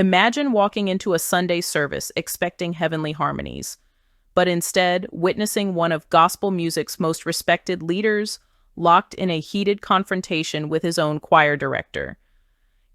Imagine walking into a Sunday service expecting heavenly harmonies, but instead witnessing one of gospel music's most respected leaders locked in a heated confrontation with his own choir director.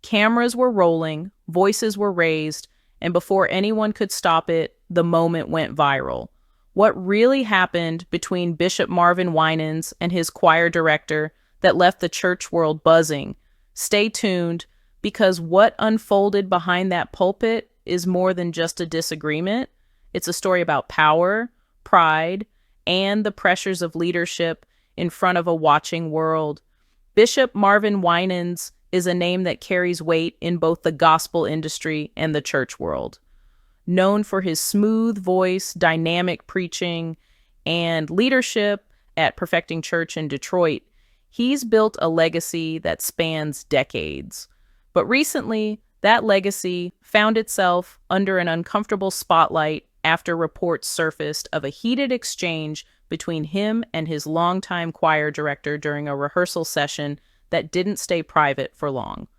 Cameras were rolling, voices were raised, and before anyone could stop it, the moment went viral. What really happened between Bishop Marvin Winans and his choir director that left the church world buzzing? Stay tuned, because what unfolded behind that pulpit is more than just a disagreement. It's a story about power, pride, and the pressures of leadership in front of a watching world. Bishop Marvin Winans is a name that carries weight in both the gospel industry and the church world. Known for his smooth voice, dynamic preaching, and leadership at Perfecting Church in Detroit, he's built a legacy that spans decades. But recently, that legacy found itself under an uncomfortable spotlight after reports surfaced of a heated exchange between him and his longtime choir director during a rehearsal session that didn't stay private for long.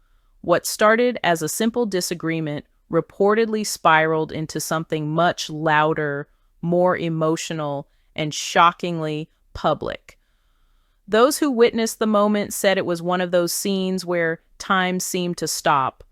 What started as a simple disagreement reportedly spiraled into something much louder, more emotional, and shockingly public. Those who witnessed the moment said it was one of those scenes where time seemed to stop,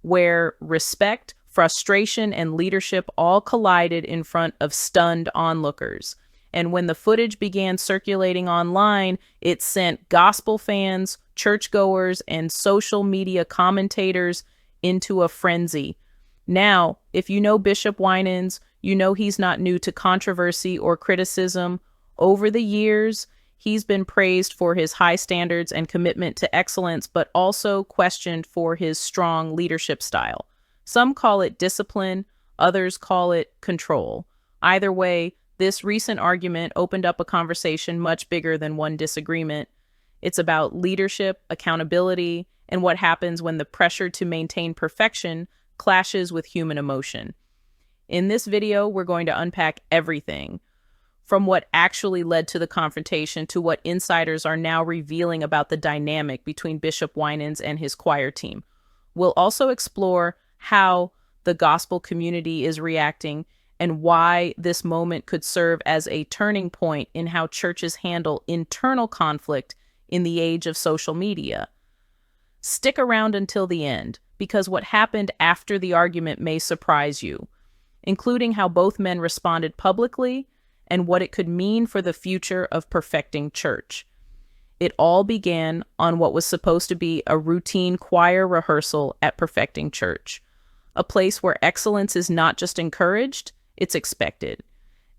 where respect, frustration, and leadership all collided in front of stunned onlookers. And when the footage began circulating online, it sent gospel fans, churchgoers, and social media commentators into a frenzy. Now, if you know Bishop Winans, you know he's not new to controversy or criticism. Over the years, he's been praised for his high standards and commitment to excellence, but also questioned for his strong leadership style. Some call it discipline, others call it control. Either way, this recent argument opened up a conversation much bigger than one disagreement. It's about leadership, accountability, and what happens when the pressure to maintain perfection clashes with human emotion. In this video, we're going to unpack everything, from what actually led to the confrontation to what insiders are now revealing about the dynamic between Bishop Winans and his choir team. We'll also explore how the gospel community is reacting and why this moment could serve as a turning point in how churches handle internal conflict in the age of social media. Stick around until the end, because what happened after the argument may surprise you, including how both men responded publicly and what it could mean for the future of Perfecting Church. It all began on what was supposed to be a routine choir rehearsal at Perfecting Church, a place where excellence is not just encouraged, it's expected.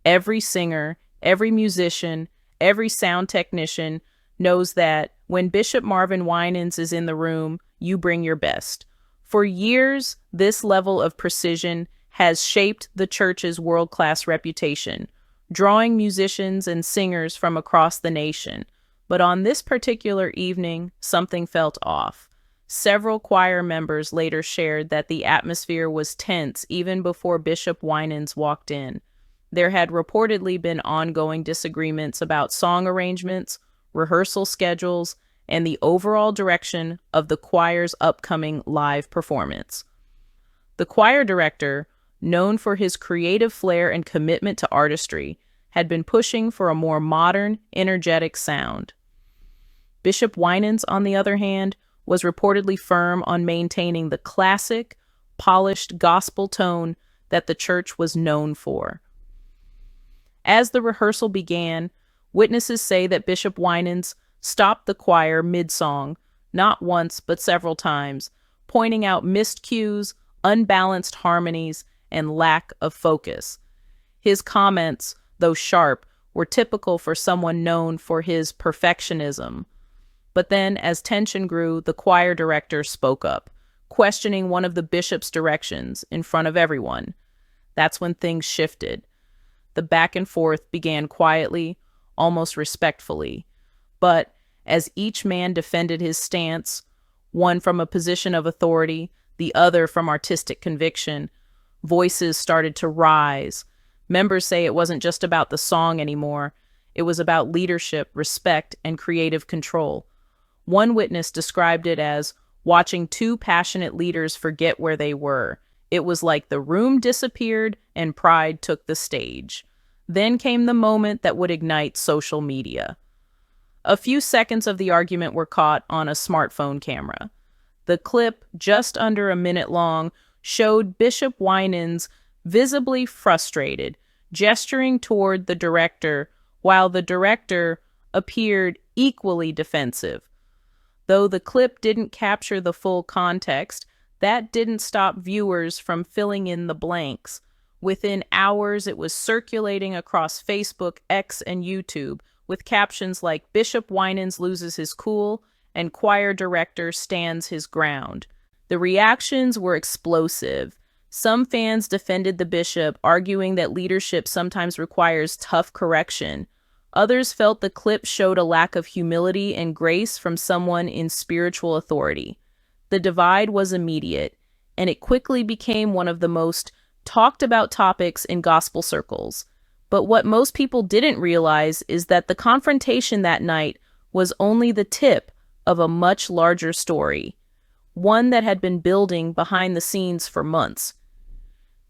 Every singer, every musician, every sound technician knows that when Bishop Marvin Winans is in the room, you bring your best. For years, this level of precision has shaped the church's world-class reputation, drawing musicians and singers from across the nation. But on this particular evening, something felt off. Several choir members later shared that the atmosphere was tense even before Bishop Winans walked in. There had reportedly been ongoing disagreements about song arrangements, rehearsal schedules, and the overall direction of the choir's upcoming live performance. The choir director, known for his creative flair and commitment to artistry, had been pushing for a more modern, energetic sound. Bishop Winans, on the other hand, was reportedly firm on maintaining the classic, polished gospel tone that the church was known for. As the rehearsal began, witnesses say that Bishop Winans stopped the choir mid-song, not once but several times, pointing out missed cues, unbalanced harmonies, and lack of focus. His comments, though sharp, were typical for someone known for his perfectionism. But then, as tension grew, the choir director spoke up, questioning one of the bishop's directions in front of everyone. That's when things shifted. The back and forth began quietly, almost respectfully. But as each man defended his stance, one from a position of authority, the other from artistic conviction, voices started to rise. Members say it wasn't just about the song anymore. It was about leadership, respect, and creative control. One witness described it as watching two passionate leaders forget where they were. It was like the room disappeared and pride took the stage. Then came the moment that would ignite social media. A few seconds of the argument were caught on a smartphone camera. The clip, just under a minute long, showed Bishop Winans visibly frustrated, gesturing toward the director, while the director appeared equally defensive. Though the clip didn't capture the full context, that didn't stop viewers from filling in the blanks. Within hours, it was circulating across Facebook, X, and YouTube, with captions like "Bishop Winans loses his cool" and "Choir director stands his ground." The reactions were explosive. Some fans defended the bishop, arguing that leadership sometimes requires tough correction. Others felt the clip showed a lack of humility and grace from someone in spiritual authority. The divide was immediate, and it quickly became one of the most talked about topics in gospel circles. But what most people didn't realize is that the confrontation that night was only the tip of a much larger story, one that had been building behind the scenes for months.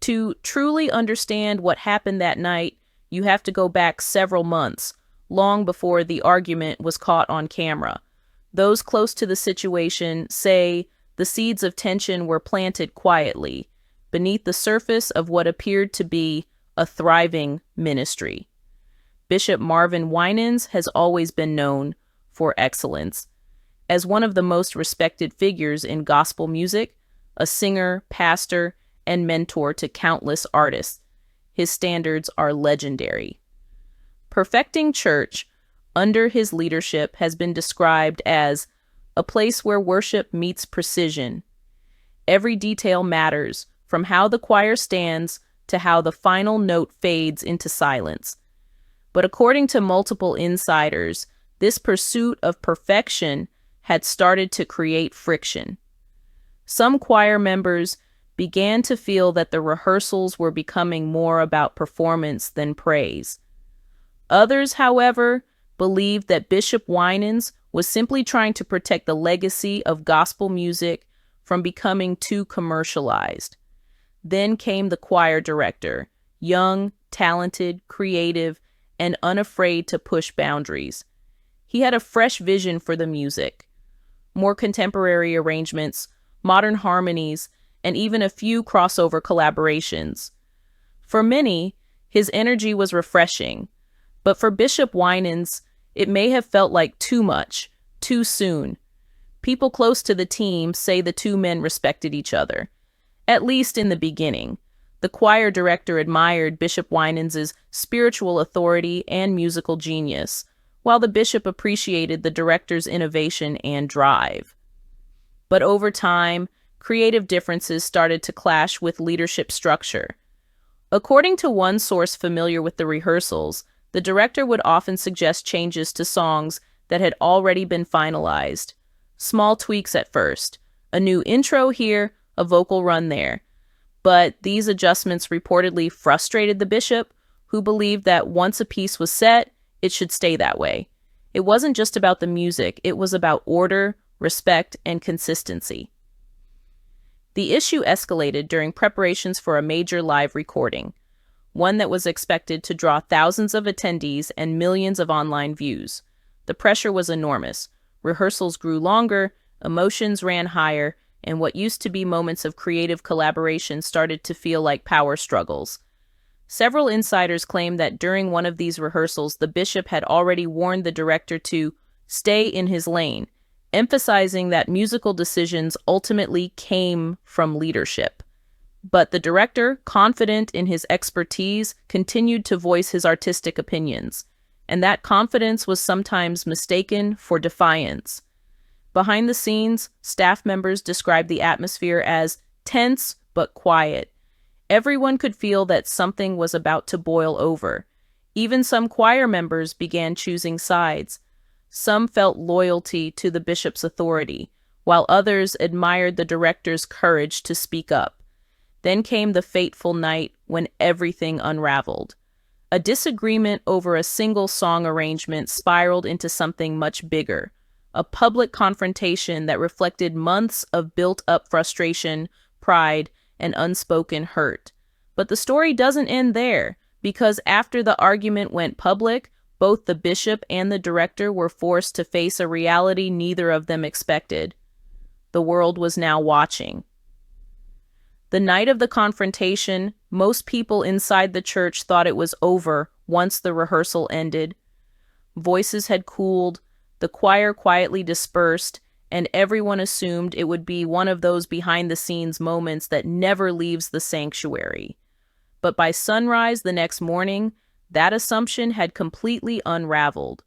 To truly understand what happened that night, you have to go back several months, long before the argument was caught on camera. Those close to the situation say the seeds of tension were planted quietly, beneath the surface of what appeared to be a thriving ministry. Bishop Marvin Winans has always been known for excellence. As one of the most respected figures in gospel music, a singer, pastor, and mentor to countless artists, his standards are legendary. Perfecting church, under his leadership, has been described as a place where worship meets precision. Every detail matters, from how the choir stands to how the final note fades into silence. But according to multiple insiders, this pursuit of perfection had started to create friction. Some choir members began to feel that the rehearsals were becoming more about performance than praise. Others, however, believed that Bishop Winans was simply trying to protect the legacy of gospel music from becoming too commercialized. Then came the choir director, young, talented, creative, and unafraid to push boundaries. He had a fresh vision for the music, more contemporary arrangements, modern harmonies, and even a few crossover collaborations. For many, his energy was refreshing, but for Bishop Winans, it may have felt like too much, too soon. People close to the team say the two men respected each other, at least in the beginning. The choir director admired Bishop Winans' spiritual authority and musical genius, while the bishop appreciated the director's innovation and drive. But over time, creative differences started to clash with leadership structure. According to one source familiar with the rehearsals, the director would often suggest changes to songs that had already been finalized. Small tweaks at first, a new intro here, a vocal run there. But these adjustments reportedly frustrated the bishop, who believed that once a piece was set, it should stay that way. It wasn't just about the music, it was about order, respect, and consistency. The issue escalated during preparations for a major live recording, one that was expected to draw thousands of attendees and millions of online views. The pressure was enormous. Rehearsals grew longer, emotions ran higher, and what used to be moments of creative collaboration started to feel like power struggles. Several insiders claimed that during one of these rehearsals, the bishop had already warned the director to stay in his lane, emphasizing that musical decisions ultimately came from leadership. But the director, confident in his expertise, continued to voice his artistic opinions, and that confidence was sometimes mistaken for defiance. Behind the scenes, staff members described the atmosphere as tense but quiet. Everyone could feel that something was about to boil over. Even some choir members began choosing sides. Some felt loyalty to the bishop's authority, while others admired the director's courage to speak up. Then came the fateful night when everything unraveled. A disagreement over a single song arrangement spiraled into something much bigger, a public confrontation that reflected months of built-up frustration, pride, and unspoken hurt. But the story doesn't end there, because after the argument went public, both the bishop and the director were forced to face a reality neither of them expected. The world was now watching. The night of the confrontation, most people inside the church thought it was over once the rehearsal ended. Voices had cooled, the choir quietly dispersed, and everyone assumed it would be one of those behind-the-scenes moments that never leaves the sanctuary. But by sunrise the next morning, that assumption had completely unraveled.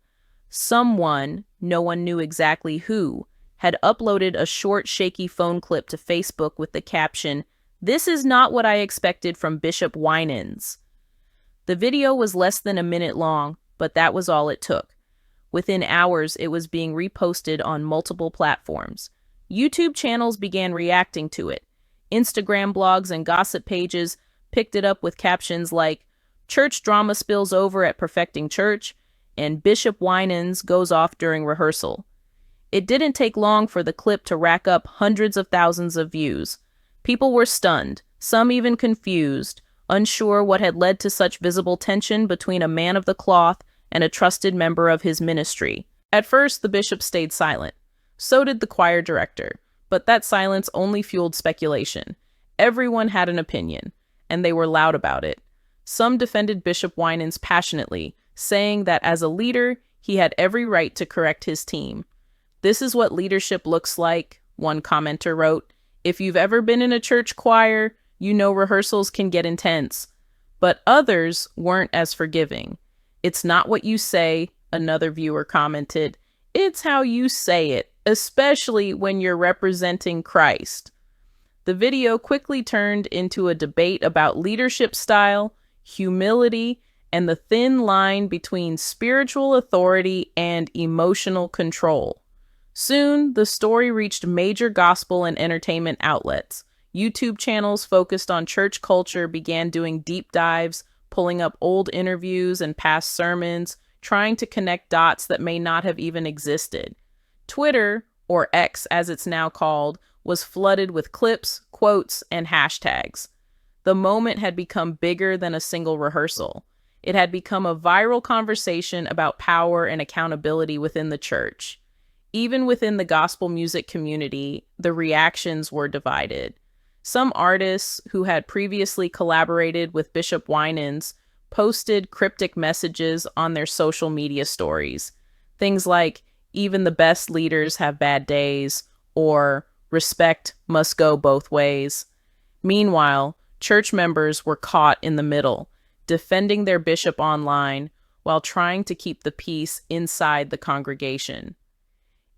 Someone, no one knew exactly who, had uploaded a short, shaky phone clip to Facebook with the caption, "This is not what I expected from Bishop Winans." The video was less than a minute long, but that was all it took. Within hours, it was being reposted on multiple platforms. YouTube channels began reacting to it. Instagram blogs and gossip pages picked it up with captions like, "Church drama spills over at Perfecting Church," and "Bishop Winans goes off during rehearsal." It didn't take long for the clip to rack up hundreds of thousands of views. People were stunned, some even confused, unsure what had led to such visible tension between a man of the cloth and a trusted member of his ministry. At first, the bishop stayed silent. So did the choir director, but that silence only fueled speculation. Everyone had an opinion, and they were loud about it. Some defended Bishop Winans passionately, saying that as a leader, he had every right to correct his team. "This is what leadership looks like," one commenter wrote. "If you've ever been in a church choir, you know rehearsals can get intense." But others weren't as forgiving. "It's not what you say," another viewer commented. "It's how you say it, especially when you're representing Christ." The video quickly turned into a debate about leadership style, humility, and the thin line between spiritual authority and emotional control. Soon, the story reached major gospel and entertainment outlets. YouTube channels focused on church culture began doing deep dives, pulling up old interviews and past sermons, trying to connect dots that may not have even existed. Twitter, or X as it's now called, was flooded with clips, quotes, and hashtags. The moment had become bigger than a single rehearsal. It had become a viral conversation about power and accountability within the church. Even within the gospel music community, the reactions were divided. Some artists who had previously collaborated with Bishop Winans posted cryptic messages on their social media stories. Things like, "Even the best leaders have bad days," or "Respect must go both ways." Meanwhile, church members were caught in the middle, defending their bishop online while trying to keep the peace inside the congregation.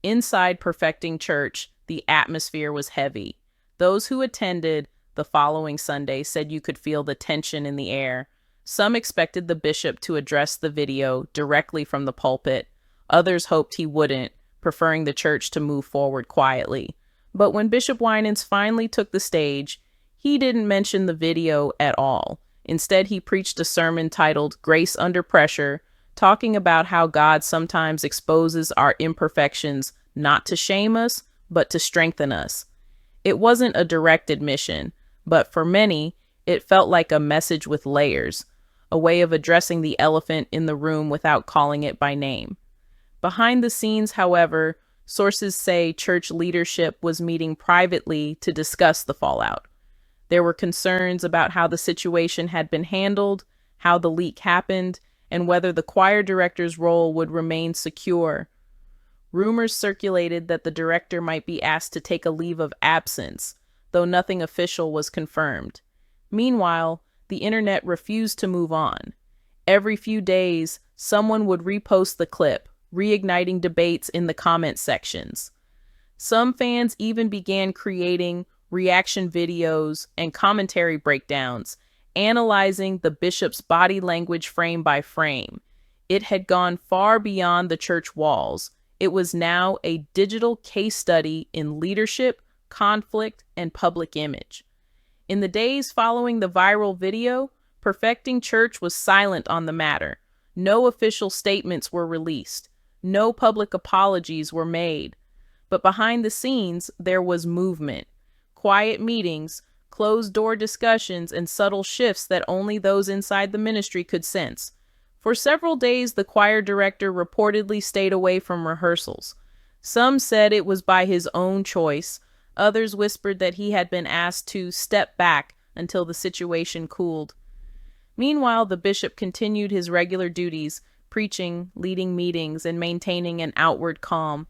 Inside Perfecting Church, the atmosphere was heavy. Those who attended the following Sunday said you could feel the tension in the air. Some expected the bishop to address the video directly from the pulpit. Others hoped he wouldn't, preferring the church to move forward quietly. But when Bishop Winans finally took the stage, he didn't mention the video at all. Instead, he preached a sermon titled "Grace Under Pressure," talking about how God sometimes exposes our imperfections not to shame us, but to strengthen us. It wasn't a direct admission, but for many, it felt like a message with layers, a way of addressing the elephant in the room without calling it by name. Behind the scenes, however, sources say church leadership was meeting privately to discuss the fallout. There were concerns about how the situation had been handled, how the leak happened, and whether the choir director's role would remain secure. Rumors circulated that the director might be asked to take a leave of absence, though nothing official was confirmed. Meanwhile, the internet refused to move on. Every few days, someone would repost the clip, reigniting debates in the comment sections. Some fans even began creating reaction videos and commentary breakdowns, analyzing the bishop's body language frame by frame. It had gone far beyond the church walls. It was now a digital case study in leadership, conflict, and public image. In the days following the viral video, Perfecting Church was silent on the matter. No official statements were released. No public apologies were made. But behind the scenes, there was movement. Quiet meetings, closed-door discussions, and subtle shifts that only those inside the ministry could sense. For several days, the choir director reportedly stayed away from rehearsals. Some said it was by his own choice. Others whispered that he had been asked to step back until the situation cooled. Meanwhile, the bishop continued his regular duties, preaching, leading meetings, and maintaining an outward calm.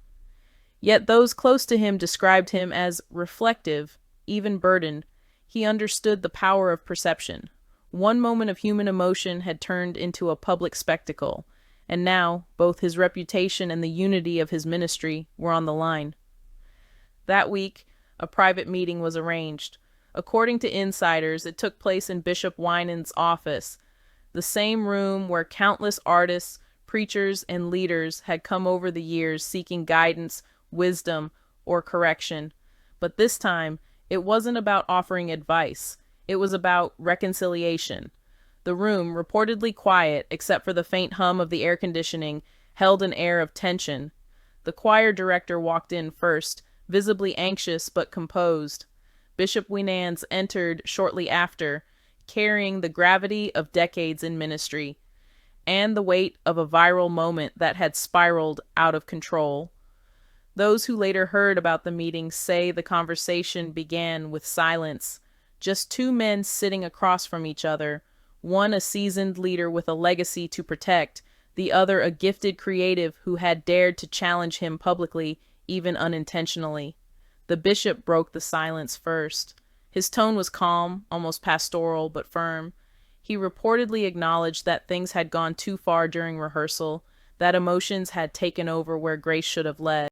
Yet those close to him described him as reflective, even burdened. He understood the power of perception. One moment of human emotion had turned into a public spectacle, and now both his reputation and the unity of his ministry were on the line. That week, a private meeting was arranged. According to insiders, it took place in Bishop Winans' office, the same room where countless artists, preachers, and leaders had come over the years seeking guidance, wisdom, or correction. But this time, it wasn't about offering advice. It was about reconciliation. The room, reportedly quiet except for the faint hum of the air conditioning, held an air of tension. The choir director walked in first, visibly anxious but composed. Bishop Winans entered shortly after, carrying the gravity of decades in ministry and the weight of a viral moment that had spiraled out of control. Those who later heard about the meeting say the conversation began with silence, just two men sitting across from each other, one a seasoned leader with a legacy to protect, the other a gifted creative who had dared to challenge him publicly, even unintentionally. The bishop broke the silence first. His tone was calm, almost pastoral, but firm. He reportedly acknowledged that things had gone too far during rehearsal, that emotions had taken over where grace should have led.